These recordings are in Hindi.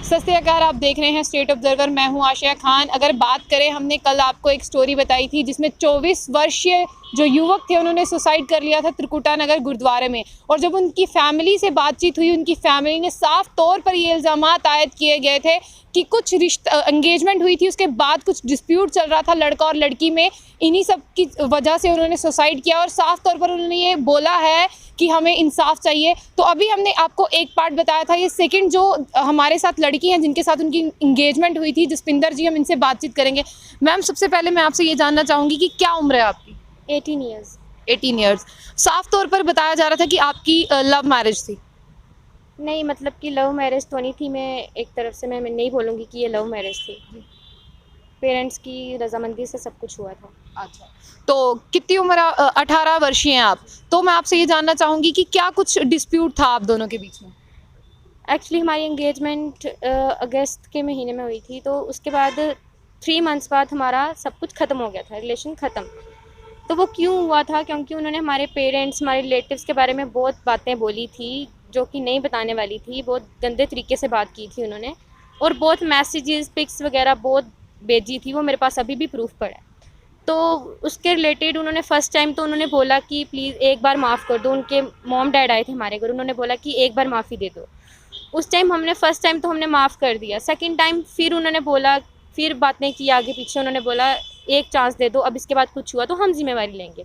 सत श्री अकाल, आप देख रहे हैं स्टेट ऑब्जर्वर। मैं हूं आशिया खान। अगर बात करें, हमने कल आपको एक स्टोरी बताई थी जिसमें 24 वर्षीय जो युवक थे उन्होंने सुसाइड कर लिया था त्रिकुटा नगर गुरुद्वारे में। और जब उनकी फैमिली से बातचीत हुई, उनकी फैमिली ने साफ तौर पर ये इल्ज़ामात आयद किए गए थे कि कुछ रिश्ता एंगेजमेंट हुई थी, उसके बाद कुछ डिस्प्यूट चल रहा था लड़का और लड़की में, इन्हीं सब की वजह से उन्होंने सुसाइड किया। और साफ तौर पर उन्होंने ये बोला है कि हमें इंसाफ चाहिए। तो अभी हमने आपको एक पार्ट बताया था, ये सेकंड जो हमारे साथ लड़की हैं जिनके साथ उनकी इंगेजमेंट हुई थी, जसपिंदर जी, हम इनसे बातचीत करेंगे। मैम, सबसे पहले मैं आपसे ये जानना चाहूँगी कि क्या उम्र है आपकी? 18 ईयर्स। 18 ईयर्स। साफ तौर पर बताया जा रहा था कि आपकी लव मैरिज थी। नहीं, मतलब कि लव मैरिज तो नहीं थी। मैं एक तरफ से मैं नहीं बोलूँगी कि ये लव मैरिज थी। पेरेंट्स की रजामंदी से सब कुछ हुआ था। अच्छा, तो कितनी उम्र? 18 वर्षीय हैं आप। तो मैं आपसे ये जानना चाहूँगी कि क्या कुछ डिस्प्यूट था आप दोनों के बीच में? एक्चुअली हमारी एंगेजमेंट अगस्त के महीने में हुई थी, तो उसके बाद 3 मंथ्स बाद हमारा सब कुछ ख़त्म हो गया था, रिलेशन ख़त्म। तो वो क्यों हुआ था? क्योंकि उन्होंने हमारे पेरेंट्स, हमारे रिलेटिव्स के बारे में बहुत बातें बोली थी जो कि नहीं बताने वाली थी। बहुत गंदे तरीके से बात की थी उन्होंने, और बहुत मैसेजेस, पिक्स वगैरह बहुत भेजी थी। वो मेरे पास अभी भी प्रूफ पड़ा है। तो उसके रिलेटेड उन्होंने फ़र्स्ट टाइम तो उन्होंने बोला कि प्लीज़ एक बार माफ़ कर दो। उनके मॉम डैड आए थे हमारे घर, उन्होंने बोला कि एक बार माफ़ी दे दो। उस टाइम हमने फ़र्स्ट टाइम तो हमने माफ़ कर दिया। सेकंड टाइम फिर उन्होंने बोला, फिर बातें की आगे पीछे। उन्होंने बोला एक चांस दे दो, अब इसके बाद कुछ हुआ तो हम जिम्मेवारी लेंगे।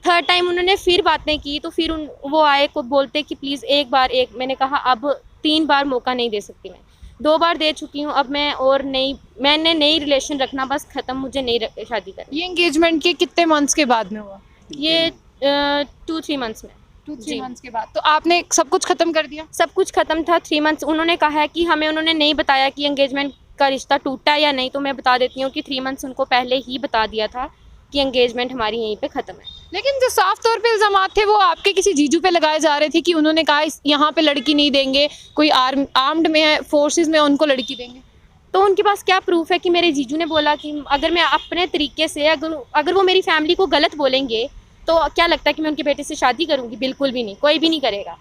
थर्ड टाइम उन्होंने फिर बातें की, तो फिर वो आए को बोलते कि प्लीज़ एक बार। मैंने कहा अब 3 बार मौका नहीं दे सकती मैं, 2 बार दे चुकी हूँ। अब मैंने नई रिलेशन रखना बस ख़त्म, मुझे नई शादी करनी। ये एंगेजमेंट के कितने मंथ्स के बाद में हुआ? ये 2-3 मंथ्स में। 2-3 मंथ्स के बाद। तो आपने सब कुछ खत्म कर दिया? सब कुछ ख़त्म था। 3 मंथ्स उन्होंने कहा है कि हमें उन्होंने नहीं बताया कि एंगेजमेंट का रिश्ता टूटा या नहीं। तो मैं बता देती हूँ कि 3 मंथ्स उनको पहले ही बता दिया था कि एंगेजमेंट हमारी यहीं पे ख़त्म है। लेकिन जो साफ तौर पे इल्ज़ामात थे वो आपके किसी जीजू पे लगाए जा रहे थे कि उन्होंने कहा यहाँ पे लड़की नहीं देंगे, कोई आर्म्ड में है, फोर्सेस में, उनको लड़की देंगे। तो उनके पास क्या प्रूफ है कि मेरे जीजू ने बोला कि अगर मैं अपने तरीके से, अगर वो मेरी फैमिली को गलत बोलेंगे तो क्या लगता है कि मैं उनके बेटे से शादी करूँगी? बिल्कुल भी नहीं, कोई भी नहीं करेगा।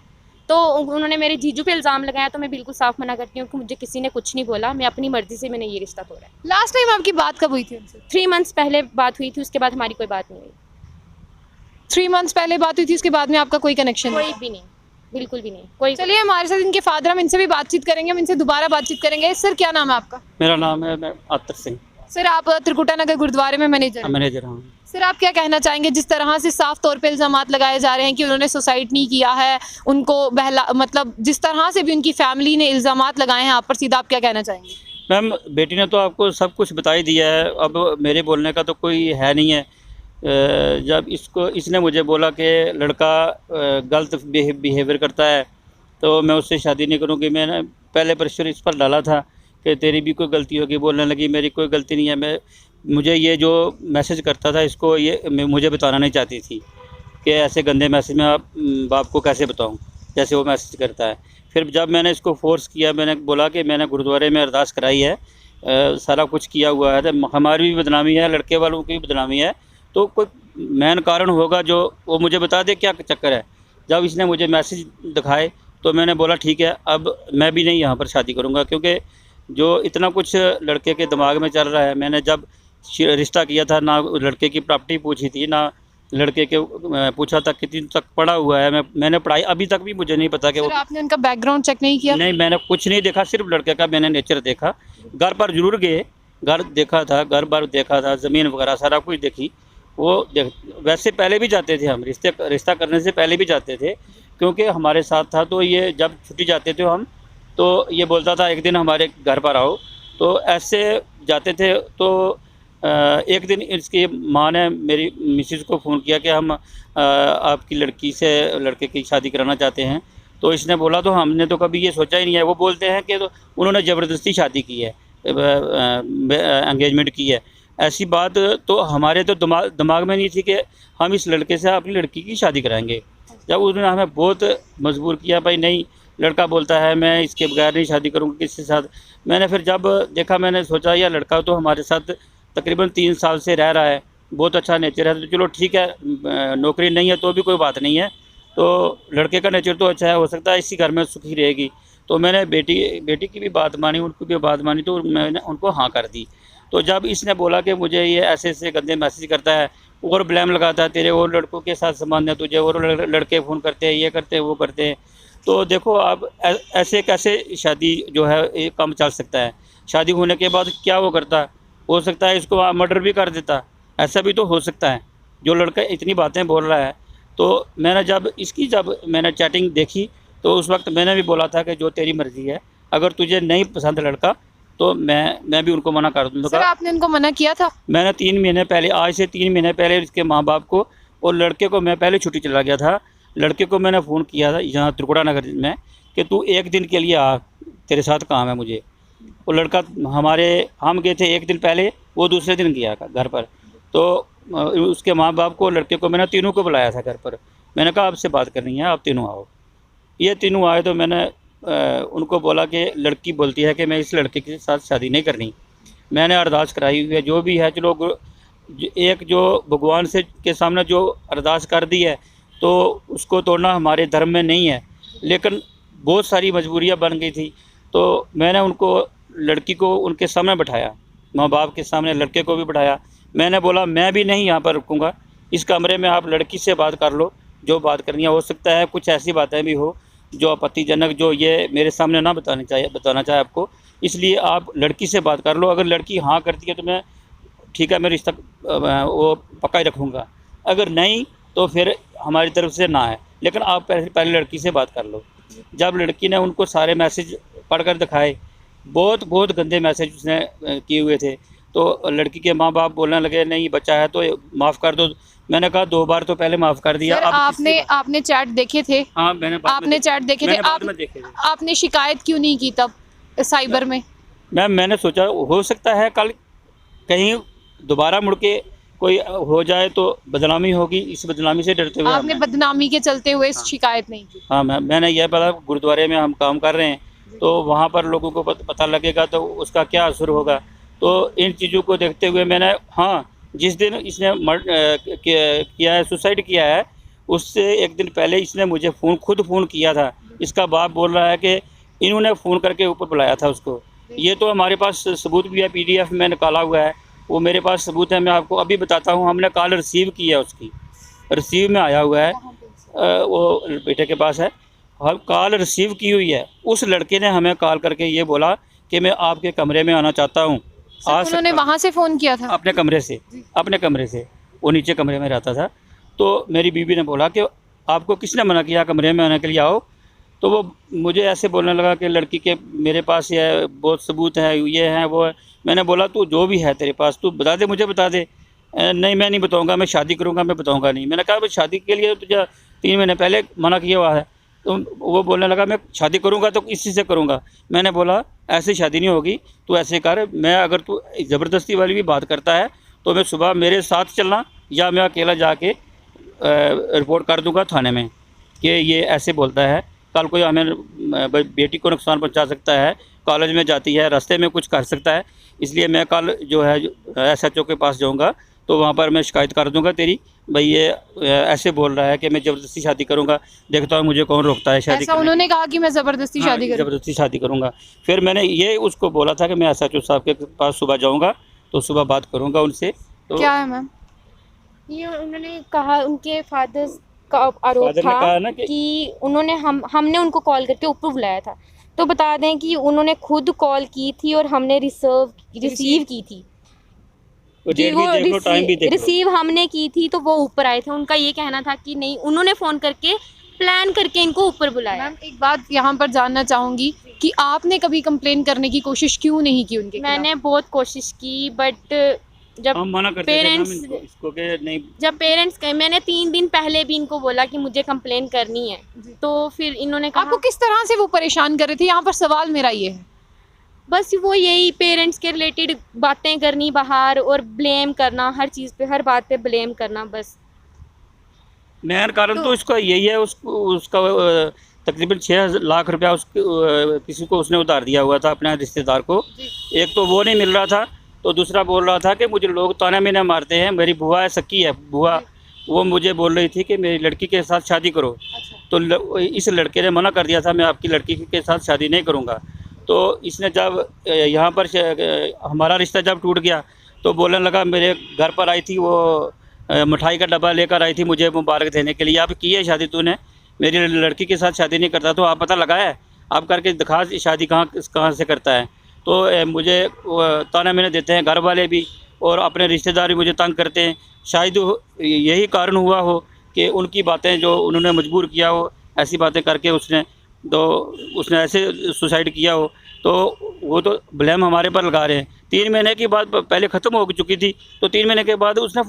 तो उन्होंने मेरे जीजू पे इल्ज़ाम लगाया, तो मैं बिल्कुल साफ मना करती हूँ कि मुझे किसी ने कुछ नहीं बोला। मैं अपनी मर्ज़ी से मैंने ये रिश्ता तोड़ा है। लास्ट टाइम आपकी बात कब हुई थी उनसे? 3 मंथ्स पहले बात हुई थी, उसके बाद हमारी कोई बात नहीं हुई। 3 मंथ्स पहले बात हुई थी, उसके बाद में आपका कोई कनेक्शन नहीं? कोई भी नहीं, बिल्कुल भी नहीं। कोई चलिए, हमारे साथ इनके फादर, हम इनसे भी बातचीत करेंगे, हम इनसे दोबारा बातचीत करेंगे। सर, क्या नाम है आपका? मेरा नाम है आतर सिंह। सर, आप त्रिकुटा नगर गुरुद्वारे में मैनेजर हैं। मैनेजर हूँ। सर, आप क्या कहना चाहेंगे जिस तरह से साफ तौर पे इल्ज़ामात लगाए जा रहे हैं कि उन्होंने सुसाइड नहीं किया है, उनको मतलब जिस तरह से भी उनकी फैमिली ने इल्ज़ामात लगाए हैं आप पर, सीधा आप क्या कहना चाहेंगे? मैम, बेटी ने तो आपको सब कुछ बता ही दिया है। अब मेरे बोलने का तो कोई है नहीं है। जब इसने मुझे बोला कि लड़का गलत बिहेवियर करता है तो मैं उससे शादी नहीं करूँगी। मैंने पहले प्रेशर इस पर डाला था कि तेरी भी कोई गलती होगी। बोलने लगी मेरी कोई गलती नहीं है। मुझे ये जो मैसेज करता था, इसको ये मुझे बताना नहीं चाहती थी कि ऐसे गंदे मैसेज मैं बाप को कैसे बताऊं जैसे वो मैसेज करता है। फिर जब मैंने इसको फोर्स किया, मैंने बोला कि मैंने गुरुद्वारे में अरदास कराई है, सारा कुछ किया हुआ है, तो हमारी भी बदनामी है, लड़के वालों की भी बदनामी है, तो कोई मेन कारण होगा जो वो मुझे बता दे क्या चक्कर है। जब इसने मुझे मैसेज दिखाए तो मैंने बोला ठीक है, अब मैं भी नहीं यहाँ पर शादी करूँगा, क्योंकि जो इतना कुछ लड़के के दिमाग में चल रहा है। मैंने जब रिश्ता किया था, ना लड़के की प्रॉपर्टी पूछी थी, ना लड़के के पूछा था कितनी तक पढ़ा हुआ है। मैंने पढ़ाई अभी तक भी मुझे नहीं पता कि वो। आपने उनका बैकग्राउंड चेक नहीं किया? नहीं, मैंने कुछ नहीं देखा, सिर्फ लड़के का मैंने नेचर देखा। घर पर जरूर गए, घर देखा था, घर बार देखा था, ज़मीन वगैरह सारा कुछ देखी। वैसे पहले भी जाते थे हम, रिश्ता करने से पहले भी जाते थे, क्योंकि हमारे साथ था। तो ये जब छुट्टी जाते थे हम, तो ये बोलता था एक दिन हमारे घर पर आओ, तो ऐसे जाते थे। तो एक दिन इसकी माँ ने मेरी मिसेज़ को फ़ोन किया कि हम आपकी लड़की से लड़के की शादी कराना चाहते हैं। तो इसने बोला तो हमने तो कभी ये सोचा ही नहीं है। वो बोलते हैं कि तो उन्होंने ज़बरदस्ती शादी की है, एंगेजमेंट की है। ऐसी बात तो हमारे तो दिमाग में नहीं थी कि हम इस लड़के से अपनी लड़की की शादी कराएंगे। जब उन्होंने हमें बहुत मजबूर किया, भाई नहीं, लड़का बोलता है मैं इसके बगैर नहीं शादी करूँगा किसी के साथ। मैंने फिर जब देखा, मैंने सोचा यह लड़का तो हमारे साथ तकरीबन 3 साल से रह रहा है, बहुत अच्छा नेचर है, तो चलो ठीक है, नौकरी नहीं है तो भी कोई बात नहीं है, तो लड़के का नेचर तो अच्छा है, हो सकता है इसी घर में सुखी रहेगी। तो मैंने बेटी की भी बात मानी, उनकी भी बात मानी, तो मैंने उनको हाँ कर दी। तो जब इसने बोला कि मुझे ये ऐसे ऐसे गंदे मैसेज करता है और ब्लेम लगाता है, तेरे और लड़कों के साथ संबंध है, तुझे और लड़के फ़ोन करते हैं, ये करते हैं, वो करते हैं। तो देखो आप ऐसे कैसे शादी जो है ये कम चल सकता है। शादी होने के बाद क्या वो करता, हो सकता है इसको मर्डर भी कर देता, ऐसा भी तो हो सकता है। जो लड़का इतनी बातें बोल रहा है, तो जब मैंने चैटिंग देखी, तो उस वक्त मैंने भी बोला था कि जो तेरी मर्ज़ी है, अगर तुझे नहीं पसंद लड़का तो मैं भी उनको मना कर सर दूँगा। आपने उनको मना किया था? मैंने 3 महीने पहले, आज से 3 महीने पहले इसके माँ बाप को और लड़के को, मैं पहले छुट्टी चला गया था, लड़के को मैंने फ़ोन किया था यहाँ त्रिकुटा नगर में कि तू 1 दिन के लिए आ, तेरे साथ काम है मुझे। वो लड़का हम गए थे 1 दिन पहले, वो दूसरे दिन गया घर पर। तो उसके माँ बाप को, लड़के को, मैंने तीनों को बुलाया था घर पर। मैंने कहा आपसे बात करनी है, आप तीनों आओ। ये तीनों आए तो मैंने उनको बोला कि लड़की बोलती है कि मैं इस लड़के के साथ शादी नहीं करनी। मैंने अरदास कराई हुई है, जो भी है, चलो एक जो भगवान से के सामने जो अरदास कर दी है तो उसको तोड़ना हमारे धर्म में नहीं है, लेकिन बहुत सारी मजबूरियां बन गई थी। तो मैंने उनको, लड़की को उनके सामने बैठाया, माँ बाप के सामने लड़के को भी बैठाया। मैंने बोला मैं भी नहीं यहाँ पर रुकूँगा, इस कमरे में आप लड़की से बात कर लो, जो बात करनी है। हो सकता है कुछ ऐसी बातें भी हो जो आपत्तिजनक, जो ये मेरे सामने ना बताना चाहे आपको, इसलिए आप लड़की से बात कर लो। अगर लड़की हाँ करती है तो मैं ठीक है, मैं रिश्ता वो पक्का ही रखूँगा, अगर नहीं तो फिर हमारी तरफ से ना है, लेकिन आप पहले लड़की से बात कर लो। जब लड़की ने उनको सारे मैसेज पढ़कर दिखाए, बहुत गंदे मैसेज उसने किए हुए थे, तो लड़की के माँ बाप बोलने लगे नहीं बच्चा है तो माफ़ कर दो। मैंने कहा 2 बार तो पहले माफ़ कर दिया। सर आपने चैट देखे थे? हाँ, मैंने आपने चैट देखे थे? आपने शिकायत क्यों नहीं की तब साइबर में? मैंने सोचा हो सकता है कल कहीं दोबारा मुड़ के कोई हो जाए तो बदनामी होगी, इस बदनामी से डरते हुए आपने बदनामी के चलते हुए शिकायत नहीं की? हाँ, मैंने यह पता, गुरुद्वारे में हम काम कर रहे हैं तो वहाँ पर लोगों को पता लगेगा तो उसका क्या असर होगा। तो इन चीज़ों को देखते हुए मैंने, हाँ, जिस दिन इसने किया है, सुसाइड किया है, उससे 1 दिन पहले इसने मुझे खुद फ़ोन किया था। इसका बाप बोल रहा है कि इन्होंने फ़ोन करके ऊपर बुलाया था उसको। ये तो हमारे पास सबूत भी है, PDF में निकाला हुआ है, वो मेरे पास सबूत है, मैं आपको अभी बताता हूँ। हमने कॉल रिसीव की है, उसकी रिसीव में आया हुआ है, वो बेटे के पास है, हम कॉल रिसीव की हुई है। उस लड़के ने हमें कॉल करके ये बोला कि मैं आपके कमरे में आना चाहता हूँ। उन्होंने वहाँ से फ़ोन किया था? अपने कमरे से, वो नीचे कमरे में रहता था। तो मेरी बीवी ने बोला कि आपको किसने मना किया कमरे में आने के लिए, आओ। तो वो मुझे ऐसे बोलने लगा कि लड़की के मेरे पास ये बहुत सबूत है, ये है वो है। मैंने बोला तू जो भी है तेरे पास तू बता दे, मुझे बता दे। नहीं मैं नहीं बताऊंगा, मैं शादी करूंगा, मैं बताऊंगा नहीं। मैंने कहा शादी के लिए तुझे 3 महीने पहले मना किया हुआ है। तो वो बोलने लगा मैं शादी करूंगा तो इसी से करूंगा। मैंने बोला ऐसे शादी नहीं होगी, तू ऐसे कर, मैं अगर तू ज़बरदस्ती वाली भी बात करता है तो मैं सुबह मेरे साथ चलना या मैं अकेला जाके रिपोर्ट कर दूंगा थाने में कि ये ऐसे बोलता है। कल कोई हमें बेटी को नुकसान पहुंचा सकता है, कॉलेज में जाती है, रास्ते में कुछ कर सकता है। इसलिए मैं कल जो है SHO के पास जाऊंगा तो वहाँ पर मैं शिकायत कर दूंगा तेरी, भाई ये ऐसे बोल रहा है कि मैं ज़बरदस्ती शादी करूंगा, देखता हूँ मुझे कौन रोकता है शादी। ऐसा उन्होंने कहा कि मैं ज़बरदस्ती शादी करूंगा। फिर मैंने ये उसको बोला था कि मैं SHO साहब के पास सुबह जाऊँगा तो सुबह बात करूँगा उनसे। तो क्या है मैम? ये उन्होंने कहा, उनके फादर का आरोप था ना कि उन्होंने हमने उनको कॉल करके ऊपर बुलाया था। तो बता दें कि उन्होंने खुद कॉल की थी और हमने रिसीव की थी कि वो रिसीव हमने की थी, तो वो ऊपर आए थे। उनका ये कहना था कि नहीं, उन्होंने फ़ोन करके प्लान करके इनको ऊपर बुलाया। मैम एक बात यहाँ पर जानना चाहूँगी कि आपने कभी कंप्लेन करने की कोशिश क्यों नहीं की उनके? मैंने बहुत कोशिश की, बट जब पेरेंट्स कहे, मैंने 3 दिन पहले भी इनको बोला कि मुझे कंप्लेन करनी है, तो फिर इन्होंने कहा। आपको किस तरह से वो परेशान कर रहे थे? यहाँ पर सवाल मेरा ये है। बस वो यही पेरेंट्स के रिलेटेड बातें करनी बाहर और ब्लेम करना, हर चीज़ पे, हर बात पे ब्लेम करना। बस मेन कारण तो इसका यही है, उसका तकरीबन 6 लाख रुपया किसी को उसने उधार दिया हुआ था अपने रिश्तेदार को। एक तो वो नहीं मिल रहा था, तो दूसरा बोल रहा था कि मुझे लोग ताना मीना मारते हैं, मेरी बुआ है, सकी है बुआ, वो मुझे बोल रही थी कि मेरी लड़की के साथ शादी करो। अच्छा। तो इस लड़के ने मना कर दिया था, मैं आपकी लड़की के साथ शादी नहीं करूँगा। तो इसने जब यहाँ पर हमारा रिश्ता जब टूट गया तो बोलने लगा, मेरे घर पर आई थी वो मिठाई का डब्बा लेकर आई थी मुझे मुबारक देने के लिए, आप की है शादी तूने, मेरी लड़की के साथ शादी नहीं करता तो आप पता लगाया, आप करके दिखा शादी कहाँ से करता है। तो मुझे ताना मैंने देते हैं घर वाले भी और अपने रिश्तेदार भी मुझे तंग करते हैं। शायद यही कारण हुआ हो कि उनकी बातें जो उन्होंने मजबूर किया हो, ऐसी बातें करके उसने ऐसे सुसाइड किया हो, तो वो तो ब्लेम हमारे पर लगा रहे हैं। 3 महीने की बात पहले ख़त्म हो चुकी थी, तो 3 महीने के बाद उसने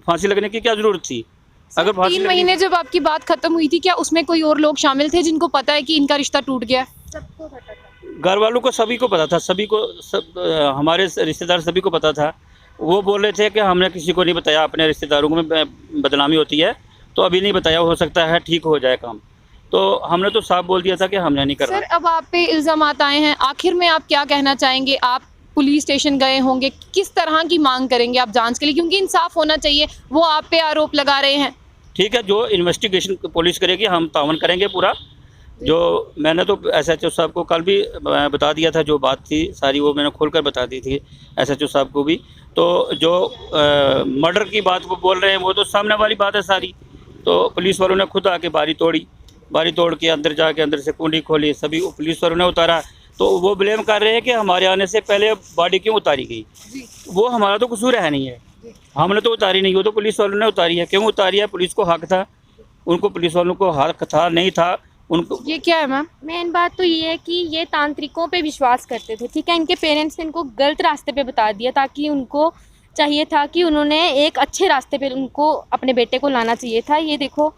फांसी लगने की क्या ज़रूरत थी? अगर फांसी 3 महीने जब आपकी बात खत्म हुई थी, क्या उसमें कोई और लोग शामिल थे जिनको पता है कि इनका रिश्ता टूट गया? सबको पता था। घर वालों को सभी को पता था, हमारे रिश्तेदार सभी को पता था। वो बोल रहे थे कि हमने किसी को नहीं बताया, अपने रिश्तेदारों में बदनामी होती है तो अभी नहीं बताया, हो सकता है ठीक हो जाए काम। तो हमने तो साफ बोल दिया था कि हमने नहीं करना। सर, अब आप पे इल्ज़ामात आए हैं, आखिर में आप क्या कहना चाहेंगे? आप पुलिस स्टेशन गए होंगे, किस तरह की मांग करेंगे आप जांच के लिए, क्योंकि इंसाफ होना चाहिए, वो आप पे आरोप लगा रहे हैं। ठीक है, जो इन्वेस्टिगेशन पुलिस करेगी हम तावन करेंगे पूरा। जो मैंने तो SHO साहब को कल भी बता दिया था, जो बात थी सारी वो मैंने खोलकर बता दी थी SHO साहब को भी। तो जो मर्डर की बात वो बोल रहे हैं वो तो सामने वाली बात है सारी। तो पुलिस वालों ने खुद आके बारी तोड़ के अंदर जाके अंदर से कुंडी खोली, सभी पुलिस वालों ने उतारा। तो वो ब्लेम कर रहे हैं कि हमारे आने से पहले बॉडी क्यों उतारी गई। वो हमारा तो कसूर है नहीं है, हमने तो उतारी नहीं, वो तो पुलिस वालों ने उतारी है। क्यों उतारी है? पुलिस को हक था, उनको पुलिस वालों को हक था नहीं था उनको। ये क्या है मैम? मेन बात तो ये है कि ये तांत्रिकों पे विश्वास करते थे, ठीक है। इनके पेरेंट्स ने इनको गलत रास्ते पे बता दिया, ताकि उनको चाहिए था कि उन्होंने एक अच्छे रास्ते पे उनको अपने बेटे को लाना चाहिए था। ये देखो,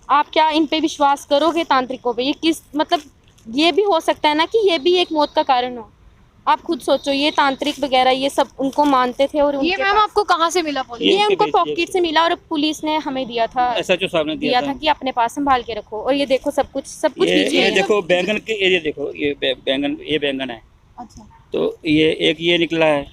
आप क्या इन पे विश्वास करोगे तांत्रिकों पे? ये किस मतलब, ये भी हो सकता है ना कि ये भी एक मौत का कारण हो। आप खुद सोचो, ये तांत्रिक वगैरह ये सब उनको मानते थे। और ये मैम आपको कहाँ से मिला? ये उनको पॉकेट से मिला और पुलिस ने हमें दिया था, SHO साहब ने दिया था कि अपने पास संभाल के रखो। और ये देखो सब कुछ ये देखो बैंगन के, ये देखो ये बैंगन है। अच्छा। तो ये निकला है,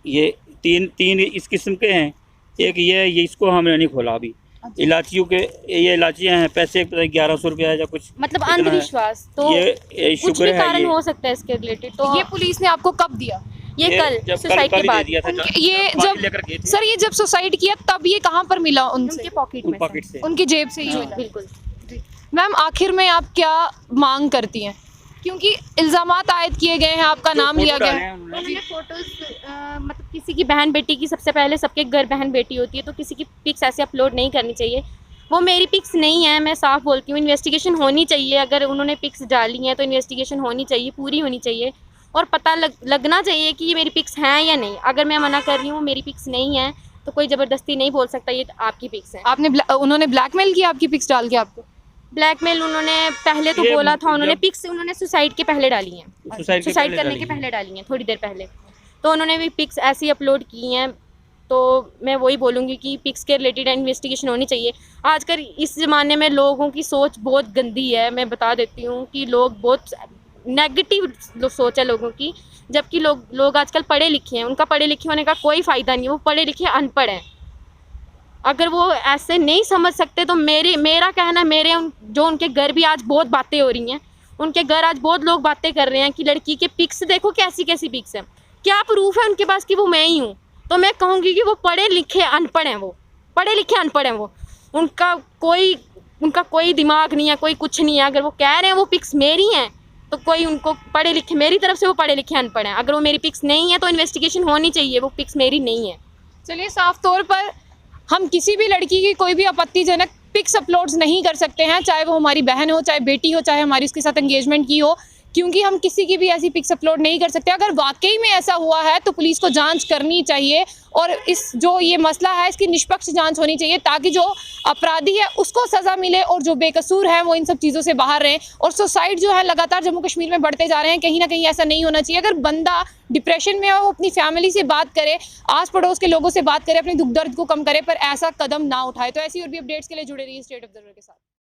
ये तीन इस किस्म के हैं। एक ये इसको हमने नहीं खोला अभी। इलाचियों के, ये इलाचियाँ हैं, पैसे 1100 रुपया या कुछ, मतलब अंधविश्वास। तो ये कुछ शुक्र भी है कारण ये हो सकता है इसके रिलेटेड। तो ये पुलिस ने आपको कब दिया? ये कल सुसाइड के बाद ये जब सर ये जब सुसाइड किया तब ये कहाँ पर मिला उनसे? उनके पॉकेट में उनकी जेब से ही मिला। बिल्कुल। मैम, आखिर में आप क्या मांग करती हैं? क्योंकि इल्ज़ामात आयद किए गए हैं, आपका नाम लिया गया है। उन्होंने फोटोज मतलब किसी की बहन बेटी की, सबसे पहले सबके घर बहन बेटी होती है, तो किसी की पिक्स ऐसे अपलोड नहीं करनी चाहिए। वो मेरी पिक्स नहीं है, मैं साफ बोलती हूँ। इन्वेस्टिगेशन होनी चाहिए, अगर उन्होंने पिक्स डाली हैं तो इन्वेस्टिगेशन होनी चाहिए, पूरी होनी चाहिए और पता लगना चाहिए कि ये मेरी पिक्स हैं या नहीं। अगर मैं मना कर रही हूँ मेरी पिक्स नहीं है तो कोई ज़बरदस्ती नहीं बोल सकता ये आपकी पिक्स हैं। उन्होंने ब्लैकमेल किया आपकी पिक्स डाल के आपको? ब्लैकमेल उन्होंने पहले तो बोला था, उन्होंने पिक्स उन्होंने सुसाइड के पहले डाली हैं, सुसाइड करने के पहले डाली हैं, थोड़ी देर पहले। तो उन्होंने भी पिक्स ऐसी अपलोड की हैं। तो मैं वही बोलूँगी कि पिक्स के रिलेटेड इन्वेस्टिगेशन होनी चाहिए। आजकल इस ज़माने में लोगों की सोच बहुत गंदी है, मैं बता देती हूँ कि लोग बहुत नेगेटिव सोच है लोगों की। जबकि लोग आजकल पढ़े लिखे हैं, उनका पढ़े लिखे होने का कोई फ़ायदा नहीं है, वो पढ़े लिखे अनपढ़ हैं। अगर वो ऐसे नहीं समझ सकते तो मेरा कहना, जो उनके घर भी आज बहुत बातें हो रही हैं, उनके घर आज बहुत लोग बातें कर रहे हैं कि लड़की के पिक्स देखो कैसी कैसी पिक्स हैं। क्या प्रूफ है उनके पास कि वो मैं ही हूँ? तो मैं कहूँगी कि वो पढ़े लिखे अनपढ़ हैं, वो पढ़े लिखे अनपढ़ हैं। वो उनका कोई दिमाग नहीं है, कोई कुछ नहीं है। अगर वो कह रहे हैं वो पिक्स मेरी हैं तो कोई उनको पढ़े लिखे, मेरी तरफ से वो पढ़े लिखे अनपढ़ हैं। अगर वो मेरी पिक्स नहीं है तो इन्वेस्टिगेशन होनी चाहिए, वो पिक्स मेरी नहीं है। चलिए, साफ तौर पर हम किसी भी लड़की की कोई भी आपत्तिजनक पिक्स अपलोड्स नहीं कर सकते हैं, चाहे वो हमारी बहन हो, चाहे बेटी हो, चाहे हमारी उसके साथ एंगेजमेंट की हो, क्योंकि हम किसी की भी ऐसी पिक्स अपलोड नहीं कर सकते। अगर वाकई में ऐसा हुआ है तो पुलिस को जांच करनी चाहिए और इस जो ये मसला है इसकी निष्पक्ष जांच होनी चाहिए, ताकि जो अपराधी है उसको सज़ा मिले और जो बेकसूर है वो इन सब चीज़ों से बाहर रहें। और सुसाइड जो है लगातार जम्मू कश्मीर में बढ़ते जा रहे हैं, कहीं ना कहीं ऐसा नहीं होना चाहिए। अगर बंदा डिप्रेशन में है वो अपनी फैमिली से बात करे, आस पड़ोस के लोगों से बात करे, अपने दुख दर्द को कम करे, पर ऐसा कदम ना उठाए। तो ऐसी और भी अपडेट्स के लिए जुड़े रहिए स्टेट ऑब्जर्वर के साथ।